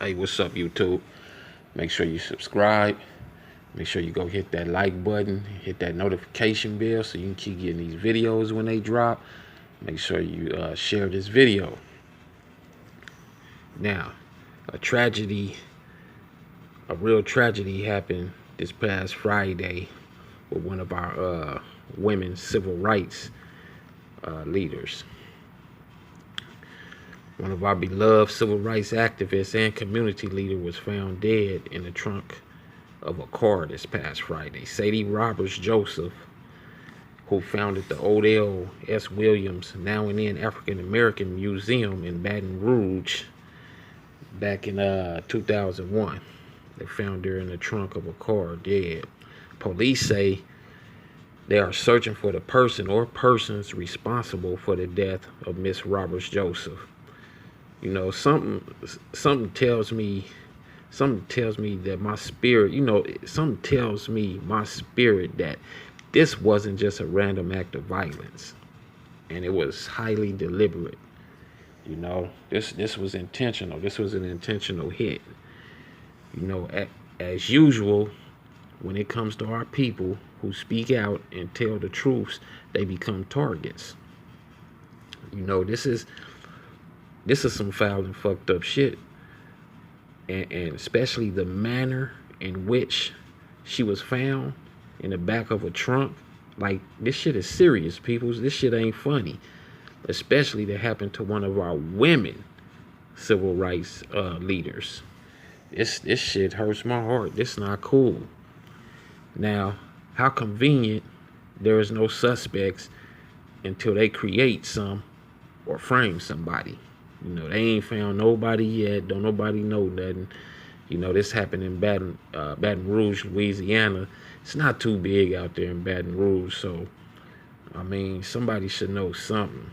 Hey, what's up, YouTube? Make sure you subscribe. Make sure you go hit that like button, hit that notification bell so you can keep getting these videos when they drop. Make sure you share this video. Now, a tragedy, a real tragedy happened this past Friday with one of our women civil rights leaders. One of our beloved civil rights activists and community leader was found dead in the trunk of a car this past Friday. Sadie Roberts-Joseph, who founded the Odell S. Williams Now and Then African American Museum in Baton Rouge back in 2001. They found her in the trunk of a car dead. Police say they are searching for the person or persons responsible for the death of Miss Roberts-Joseph. You know, something tells me that my spirit, something tells me my spirit that this wasn't just a random act of violence, and it was highly deliberate. You know, this was intentional. This was an intentional hit. You know, as usual, when it comes to our people who speak out and tell the truths, they become targets. You know, this is some foul and fucked up shit. And especially the manner in which she was found in the back of a trunk. Like, this shit is serious, people. This shit ain't funny. Especially to happen to one of our women civil rights leaders. This shit hurts my heart. This not cool. Now, how convenient there is no suspects until they create some or frame somebody. You know, they ain't found nobody yet. Don't nobody know nothing. You know, this happened in Baton Rouge, Louisiana. It's not too big out there in Baton Rouge. So, I mean, somebody should know something.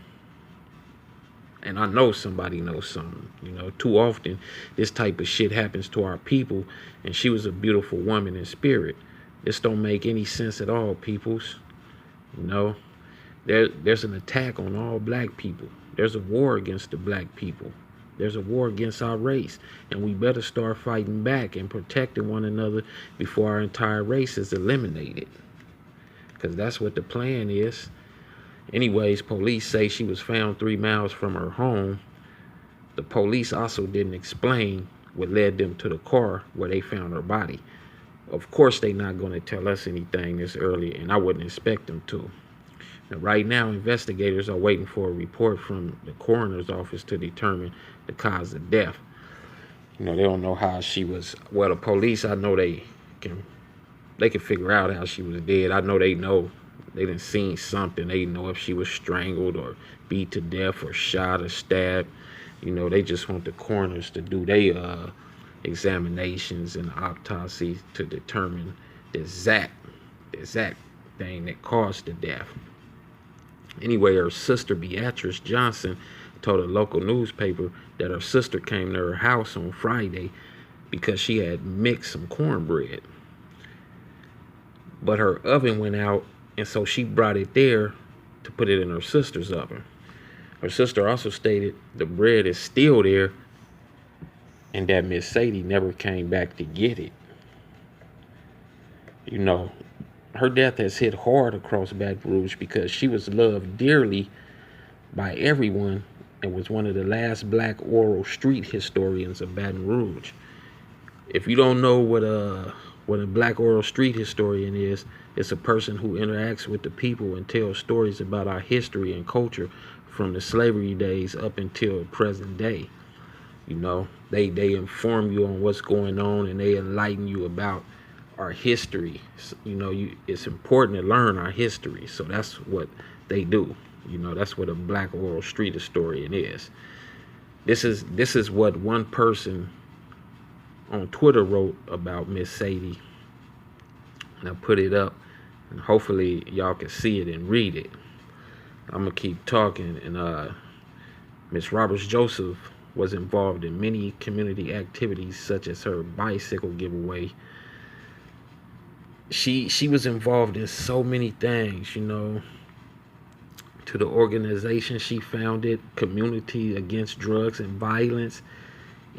And I know somebody knows something. You know, too often this type of shit happens to our people. And she was a beautiful woman in spirit. This don't make any sense at all, peoples. You know, there's an attack on all black people. There's a war against the black people. There's a war against our race. And we better start fighting back and protecting one another before our entire race is eliminated. Because that's what the plan is. Anyways, police say she was found 3 miles from her home. The police also didn't explain what led them to the car where they found her body. Of course, they're not going to tell us anything this early, and I wouldn't expect them to. Right now, investigators are waiting for a report from the coroner's office to determine the cause of death. You know, they don't know how she was. Well, the police, I know they can figure out how she was dead. I know they done seen something. They know if she was strangled or beat to death or shot or stabbed. You know, they just want the coroners to do their examinations and autopsy to determine the exact thing that caused the death. Anyway, her sister, Beatrice Johnson, told a local newspaper that her sister came to her house on Friday because she had mixed some cornbread. But her oven went out, and so she brought it there to put it in her sister's oven. Her sister also stated the bread is still there and that Miss Sadie never came back to get it. You know, her death has hit hard across Baton Rouge because she was loved dearly by everyone and was one of the last black oral street historians of Baton Rouge. If you don't know what a black oral street historian is, it's a person who interacts with the people and tells stories about our history and culture from the slavery days up until present day. You know, they inform you on what's going on and they enlighten you about our history. You know, it's important to learn our history. So that's what they do. You know, that's what a black oral street historian is. This is what one person on Twitter wrote about Miss Sadie. And I put it up, and hopefully y'all can see it and read it. I'm gonna keep talking. And Miss Roberts-Joseph was involved in many community activities, such as her bicycle giveaway. She was involved in so many things, you know. To the organization she founded, Community Against Drugs and Violence,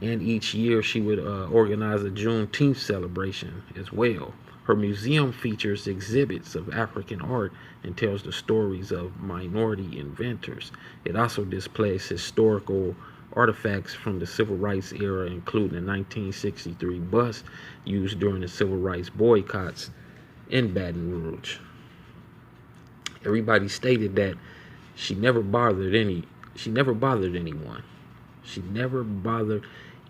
And each year she would organize a Juneteenth celebration as well. Her museum features exhibits of African art and tells the stories of minority inventors. It also displays historical artifacts from the civil rights era, including the 1963 bus used during the civil rights boycotts in Baton Rouge. Everybody stated that she never bothered anyone. She never bothered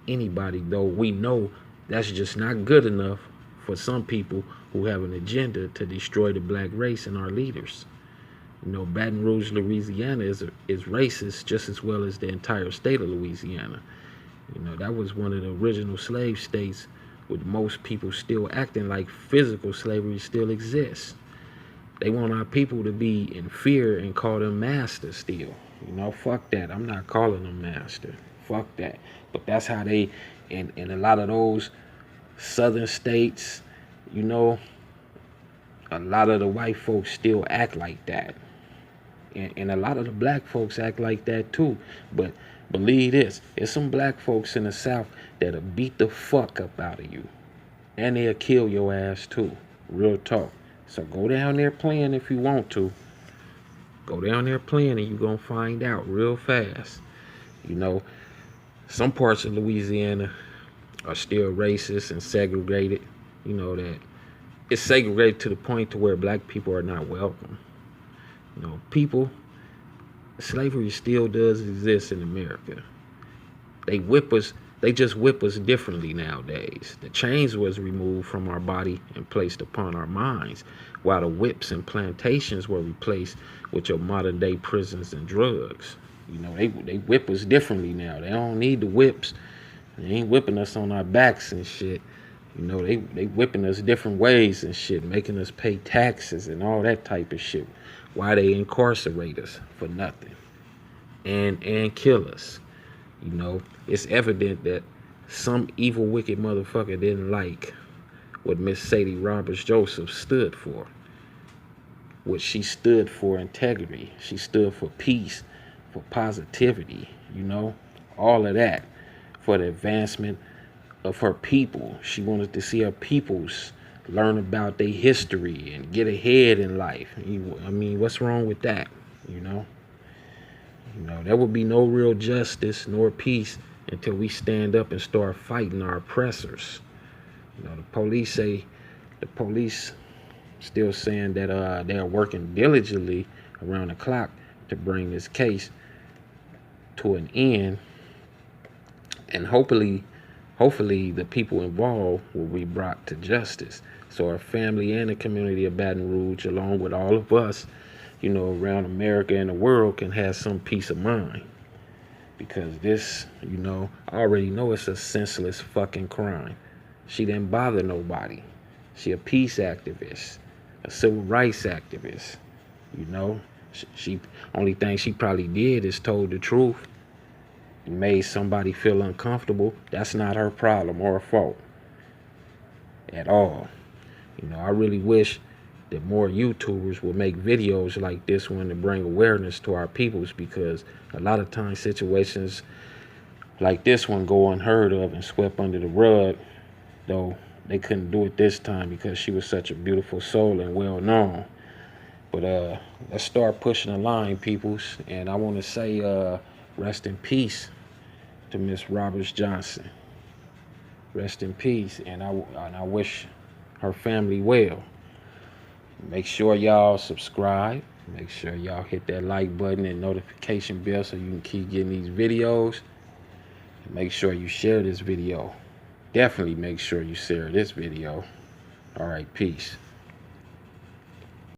anybody, though we know that's just not good enough for some people who have an agenda to destroy the black race and our leaders. You know, Baton Rouge, Louisiana is racist just as well as the entire state of Louisiana. You know, that was one of the original slave states, with most people still acting like physical slavery still exists. They want our people to be in fear and call them masters still. You know, fuck that. I'm not calling them master. Fuck that. But that's how they, in a lot of those southern states, you know, a lot of the white folks still act like that. And a lot of the black folks act like that too. But believe this, there's some black folks in the South that'll beat the fuck up out of you. And they'll kill your ass too. Real talk. So go down there playing if you want to. Go down there playing and you're going to find out real fast. You know, some parts of Louisiana are still racist and segregated. You know that it's segregated to the point to where black people are not welcome. You know, slavery still does exist in America. They just whip us differently nowadays. The chains was removed from our body and placed upon our minds, while the whips and plantations were replaced with your modern day prisons and drugs. You know, they whip us differently now. They don't need the whips. They ain't whipping us on our backs and shit. You know, they whipping us different ways and shit, making us pay taxes and all that type of shit. Why they incarcerate us for nothing and kill us. You know, it's evident that some evil, wicked motherfucker didn't like what Miss Sadie Roberts-Joseph stood for. What she stood for: integrity. She stood for peace, for positivity, you know, all of that, for the advancement of her people. She wanted to see her peoples learn about their history and get ahead in life. I mean, what's wrong with that, you know? You know, there will be no real justice nor peace until we stand up and start fighting our oppressors. You know, the police still saying that they are working diligently around the clock to bring this case to an end, and hopefully the people involved will be brought to justice, so our family and the community of Baton Rouge, along with all of us, you know, around America and the world, can have some peace of mind. Because this, you know, I already know it's a senseless fucking crime. She didn't bother nobody. She a peace activist, a civil rights activist. You know, she only thing she probably did is told the truth and made somebody feel uncomfortable. That's not her problem or her fault at all. You know, I really wish that more YouTubers will make videos like this one to bring awareness to our peoples, because a lot of times situations like this one go unheard of and swept under the rug, though they couldn't do it this time because she was such a beautiful soul and well known. But let's start pushing the line, peoples. And I want to say rest in peace to Miss Roberts Johnson. Rest in peace, and I wish her family well. Make sure y'all subscribe. Make sure y'all hit that like button and notification bell so you can keep getting these videos. And make sure you share this video. Definitely make sure you share this video. All right, peace.